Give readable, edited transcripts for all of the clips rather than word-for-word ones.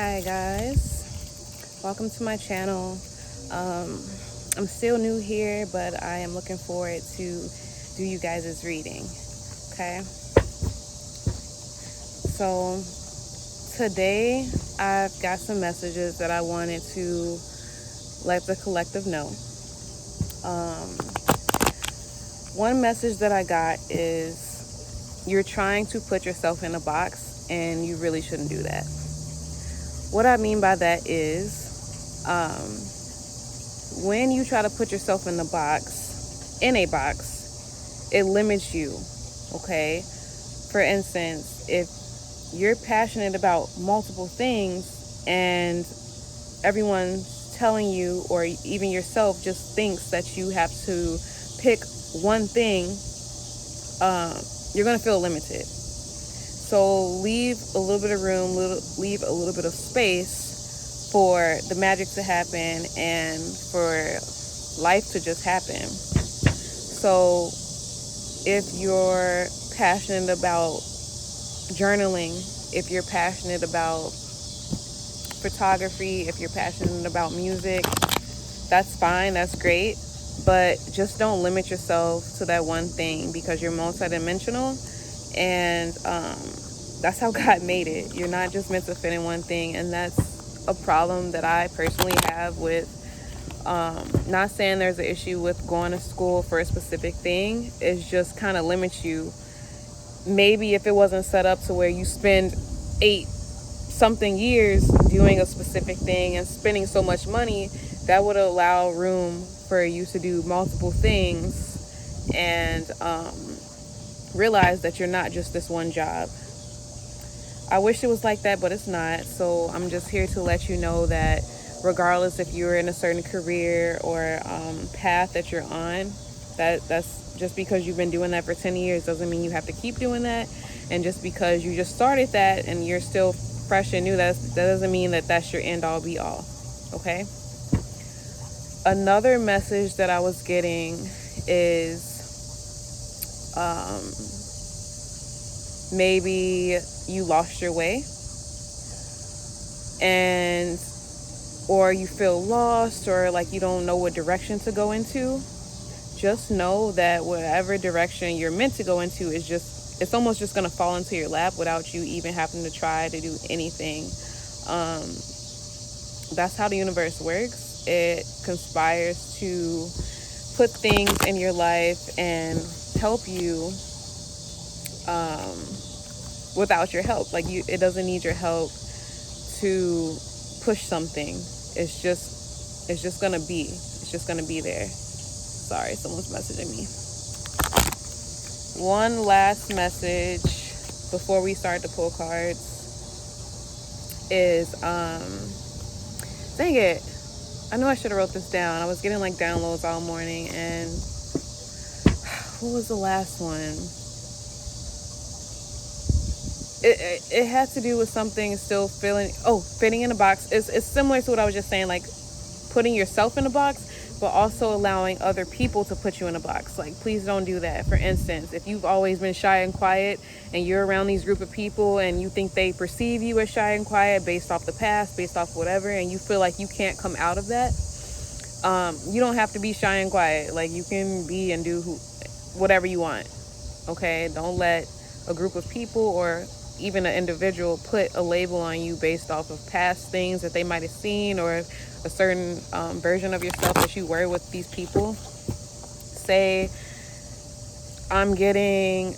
Hi guys, welcome to my channel. I'm still new here, but I am looking forward to do you guys' reading. Okay, so today I've got some messages that I wanted to let the collective know. Um, One message that I got is you're trying to put yourself in a box and you really shouldn't do that. What I mean by that is when you try to put yourself in a box, it limits you, okay? For instance, if you're passionate about multiple things and everyone's telling you, or even yourself just thinks that you have to pick one thing, you're going to feel limited. So leave a little bit of room, leave a little bit of space for the magic to happen and for life to just happen. So if you're passionate about journaling, if you're passionate about photography, if you're passionate about music, that's fine, that's great. But just don't limit yourself to that one thing, because you're multidimensional, and that's how God made it. You're not just meant to fit in one thing, and that's a problem that I personally have with not saying there's an issue with going to school for a specific thing. It's just kind of limits you. Maybe if it wasn't set up to where you spend 8 something years doing a specific thing and spending so much money, that would allow room for you to do multiple things and realize that you're not just this one job. I wish it was like that, but it's not. So I'm just here to let you know that regardless if you're in a certain career or path that you're on, that's just because you've been doing that for 10 years doesn't mean you have to keep doing that. And just because you just started that and you're still fresh and new, that doesn't mean that that's your end all be all. Okay? Another message that I was getting is maybe you lost your way, and or you feel lost, or like you don't know what direction to go into. Just know that whatever direction you're meant to go into is just, it's almost just going to fall into your lap without you even having to try to do anything. That's how the universe works. It conspires to put things in your life and help you without your help. Like it doesn't need your help to push something. It's just gonna be. It's just gonna be there. Sorry, someone's messaging me. One last message before we start to pull cards is dang it. I know I should have wrote this down. I was getting like downloads all morning, and who was the last one? It had to do with something still fitting in a box. It's similar to what I was just saying, like putting yourself in a box, but also allowing other people to put you in a box. Like, please don't do that. For instance, if you've always been shy and quiet and you're around these group of people and you think they perceive you as shy and quiet based off the past, based off whatever, and you feel like you can't come out of that, you don't have to be shy and quiet. Like, you can be and do whatever you want. Okay? Don't let a group of people or even an individual put a label on you based off of past things that they might have seen, or a certain version of yourself that you were with these people. Say, I'm getting,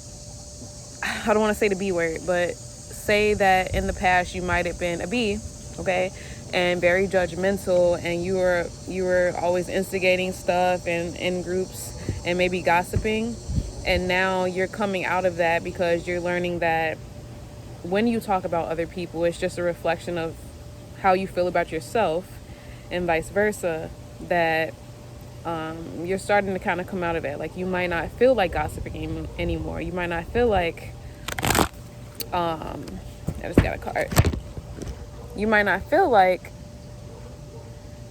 I don't want to say the B word, but say that in the past you might have been a B, okay, and very judgmental, and you were always instigating stuff and in groups and maybe gossiping, and now you're coming out of that because you're learning that when you talk about other people, it's just a reflection of how you feel about yourself, and vice versa, that you're starting to kind of come out of it. Like, you might not feel like gossiping anymore. You might not feel like I just got a card. You might not feel like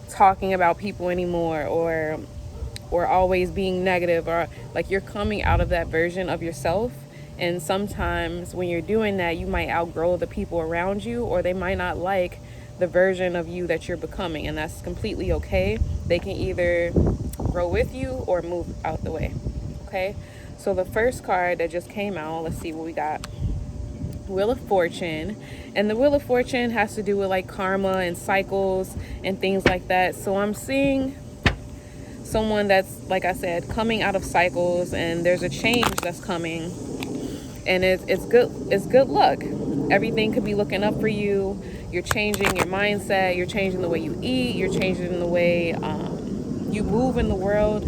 talking about people anymore, or always being negative, or like you're coming out of that version of yourself, And sometimes when you're doing that, you might outgrow the people around you, or they might not like the version of you that you're becoming, and that's completely okay. They can either grow with you or move out the way. Okay, so the first card that just came out, let's see what we got. Wheel of Fortune. And the Wheel of Fortune has to do with like karma and cycles and things like that. So I'm seeing someone that's, like I said, coming out of cycles, and there's a change that's coming, and it's good luck. Everything could be looking up for you. You're changing your mindset, you're changing the way you eat, you're changing the way you move in the world.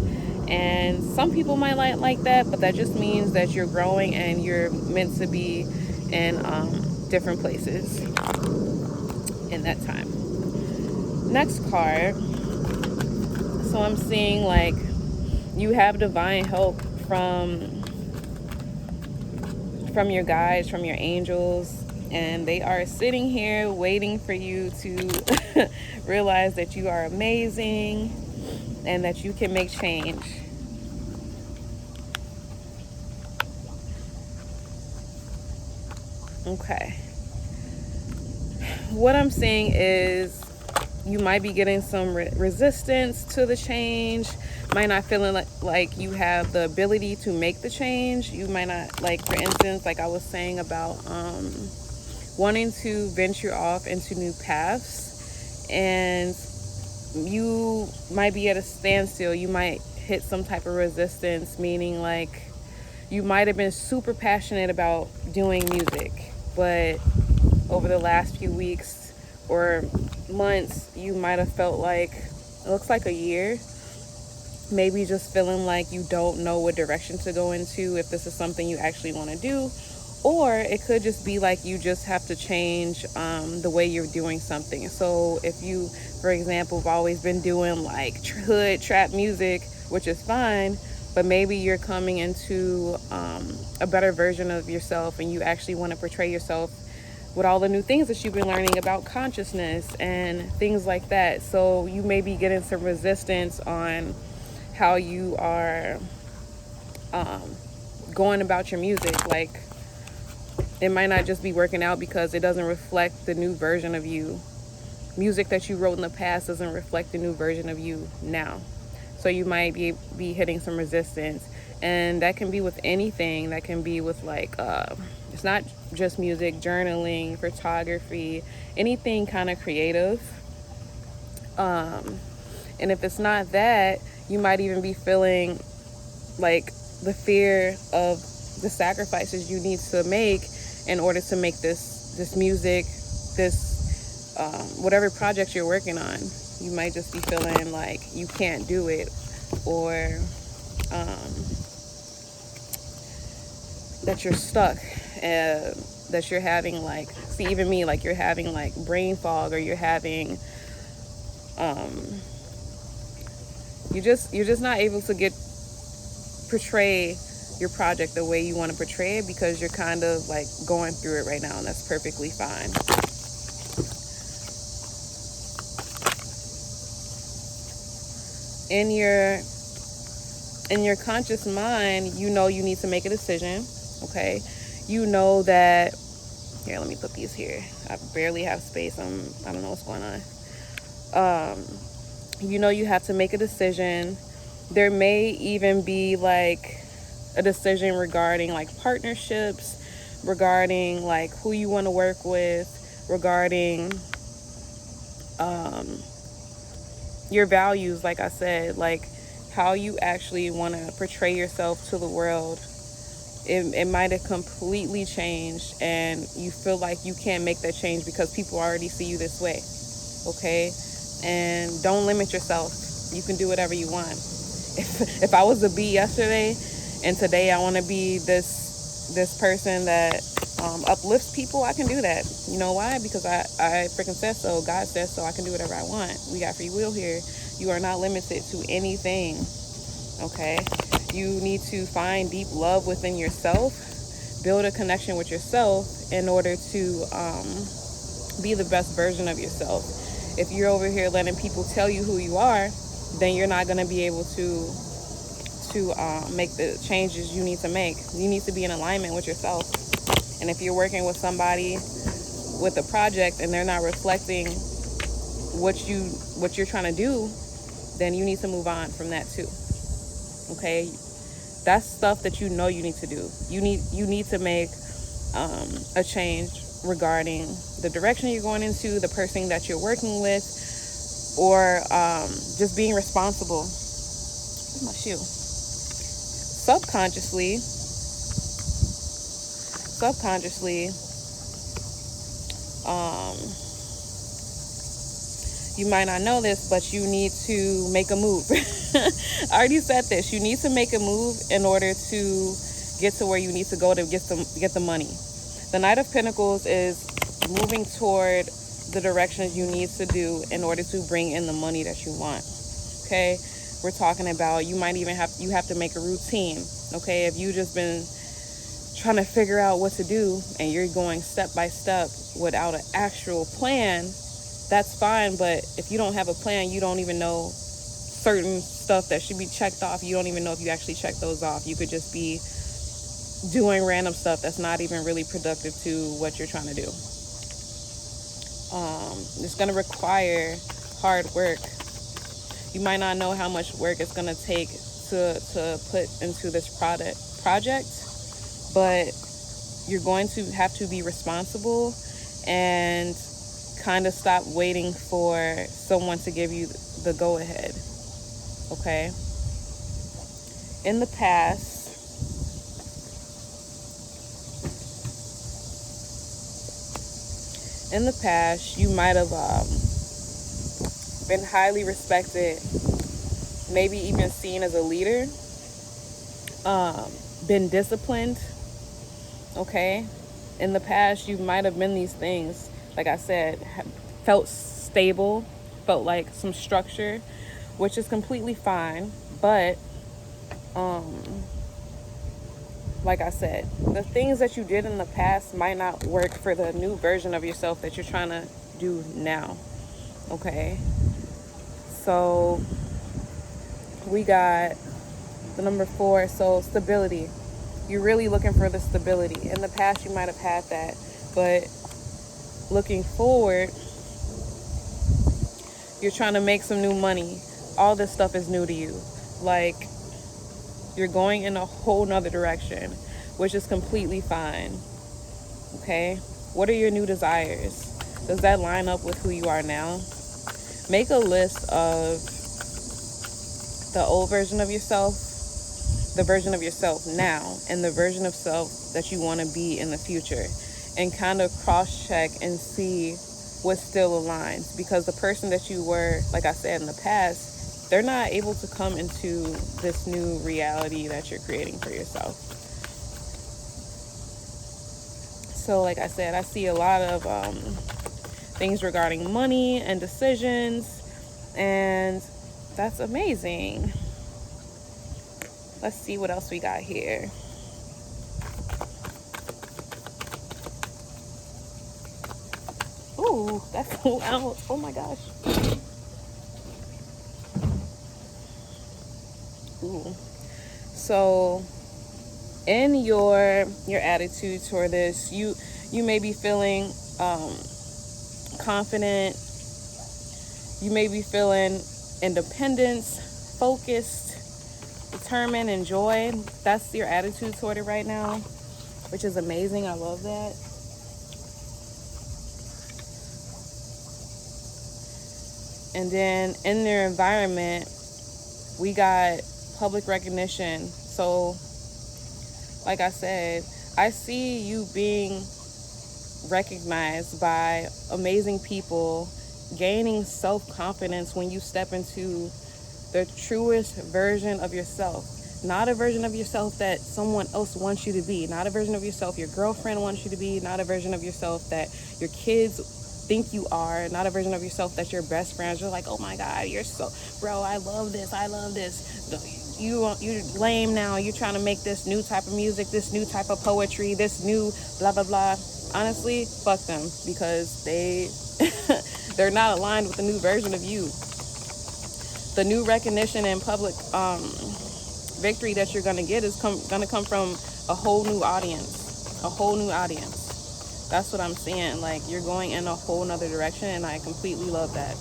And some people might like that, but that just means that you're growing and you're meant to be in different places in that time. Next card. So I'm seeing like you have divine help from your guides, from your angels, and they are sitting here waiting for you to realize that you are amazing and that you can make change. Okay. What I'm seeing is you might be getting some resistance to the change. Might not feeling like you have the ability to make the change. You might not, like, for instance, like I was saying about wanting to venture off into new paths, and you might be at a standstill. You might hit some type of resistance, meaning like you might have been super passionate about doing music, but over the last few weeks or months, you might have felt like, it looks like a year, maybe just feeling like you don't know what direction to go into, if this is something you actually want to do. Or it could just be like you just have to change the way you're doing something. So if you, for example, have always been doing like hood trap music, which is fine, but maybe you're coming into a better version of yourself, and you actually want to portray yourself with all the new things that you've been learning about consciousness and things like that. So you may be getting some resistance on how you are going about your music. Like, it might not just be working out because it doesn't reflect the new version of you. Music that you wrote in the past doesn't reflect the new version of you now. So you might be hitting some resistance. And that can be with anything. That can be with like, it's not just music, journaling, photography, anything kind of creative. And if it's not that, you might even be feeling like the fear of the sacrifices you need to make in order to make this music, this whatever project you're working on. You might just be feeling like you can't do it, or that you're stuck, that you're having like, see, even me, like you're having like brain fog, or you're having you're just not able to portray your project the way you want to portray it, because you're kind of like going through it right now, and that's perfectly fine. In your conscious mind, you know you need to make a decision. Okay, you know that, here, let me put these here, I barely have space. I don't know what's going on. You know you have to make a decision. There may even be like a decision regarding like partnerships, regarding like who you want to work with, regarding your values, like I said, like how you actually want to portray yourself to the world. It might have completely changed, and you feel like you can't make that change because people already see you this way. Okay? And don't limit yourself. You can do whatever you want. If I was a bee yesterday, and today I want to be this person that uplifts people, I can do that. You know why? Because I freaking said so. God says so. I can do whatever I want. We got free will here. You are not limited to anything. Okay? You need to find deep love within yourself. Build a connection with yourself in order to be the best version of yourself. If you're over here letting people tell you who you are, then you're not going to be able to to make the changes you need to make. You need to be in alignment with yourself. And if you're working with somebody with a project and they're not reflecting what you're trying to do, then you need to move on from that too. Okay, that's stuff that you know you need to do. You need to make a change regarding the direction you're going into, the person that you're working with, or just being responsible. Where's my shoe? Subconsciously, you might not know this, but you need to make a move. I already said this. You need to make a move in order to get to where you need to go to get the money. The Knight of Pentacles is moving toward the directions you need to do in order to bring in the money that you want. Okay, we're talking about you might even have to make a routine. Okay, if you just been trying to figure out what to do and you're going step by step without an actual plan, that's fine. But if you don't have a plan, you don't even know certain stuff that should be checked off. You don't even know if you actually check those off. You could just be doing random stuff that's not even really productive to what you're trying to do. It's going to require hard work. You might not know how much work it's going to take to put into this project, but you're going to have to be responsible and kind of stop waiting for someone to give you the go ahead. Okay? In the past, you might have been highly respected, maybe even seen as a leader, been disciplined. Okay? In the past, you might have been these things, like I said, felt stable, felt like some structure, which is completely fine. But like I said, the things that you did in the past might not work for the new version of yourself that you're trying to do now. Okay? So we got the number 4, so stability. You're really looking for the stability. In the past, you might have had that, but looking forward, you're trying to make some new money. All this stuff is new to you. Like, you're going in a whole nother direction, which is completely fine. Okay? What are your new desires? Does that line up with who you are now? Make a list of the old version of yourself, the version of yourself now, and the version of self that you want to be in the future, and kind of cross-check and see what still aligns. Because the person that you were, like I said, in the past, they're not able to come into this new reality that you're creating for yourself. So like I said, I see a lot of things regarding money and decisions, and that's amazing. Let's see what else we got here. Ooh, that flew out. Oh my gosh. Ooh. So in your attitude toward this, you may be feeling confident. You may be feeling independence, focused, determined, and joy. That's your attitude toward it right now, which is amazing. I love that. And then in their environment, we got public recognition. So like I said, I see you being recognized by amazing people, gaining self-confidence when you step into the truest version of yourself. Not a version of yourself that someone else wants you to be. Not a version of yourself your girlfriend wants you to be. Not a version of yourself that your kids think you are. Not a version of yourself that your best friends are like, oh my God, you're so, bro, I love this. You lame now. You're trying to make this new type of music, this new type of poetry, this new blah, blah, blah. Honestly, fuck them, because they're not aligned with the new version of you. The new recognition and public victory that you're gonna get is gonna come from a whole new audience, a whole new audience. That's what I'm saying. Like, you're going in a whole nother direction, and I completely love that.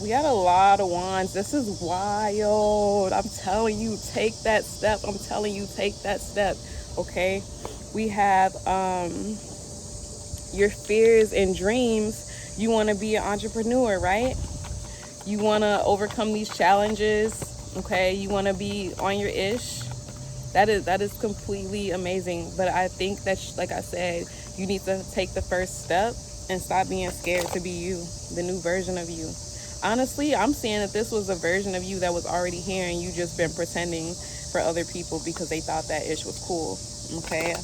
We got a lot of wands. This is wild. I'm telling you, take that step. I'm telling you, take that step. Okay. We have your fears and dreams. You want to be an entrepreneur, right? You want to overcome these challenges. Okay. You want to be on your ish. That is completely amazing. But I think that, like I said, you need to take the first step and stop being scared to be you, the new version of you. Honestly, I'm saying that this was a version of you that was already here, and you just been pretending for other people because they thought that ish was cool. Okay?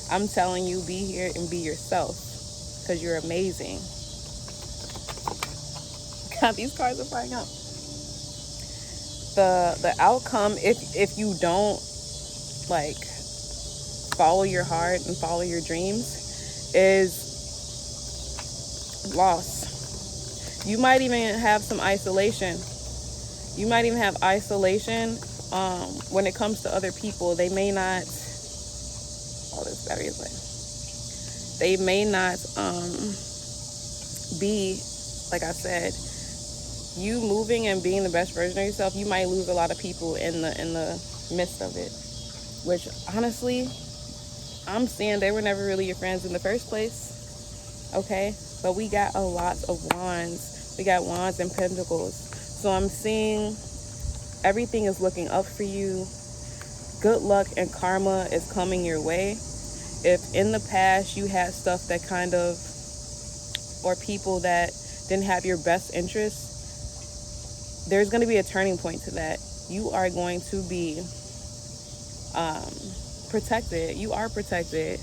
I'm telling you, be here and be yourself, because you're amazing. God, these cards are flying out. The outcome, if you don't like follow your heart and follow your dreams, is loss. You might even have some isolation. You might even have isolation when it comes to other people. They may not. Oh, this battery is like. They may not be, like I said, you moving and being the best version of yourself. You might lose a lot of people in the midst of it. Which, honestly, I'm saying they were never really your friends in the first place. Okay? But we got a lot of wands. We got wands and pentacles. So I'm seeing everything is looking up for you. Good luck and karma is coming your way. If in the past you had stuff that kind of, or people that didn't have your best interests, there's going to be a turning point to that. You are going to be protected. You are protected.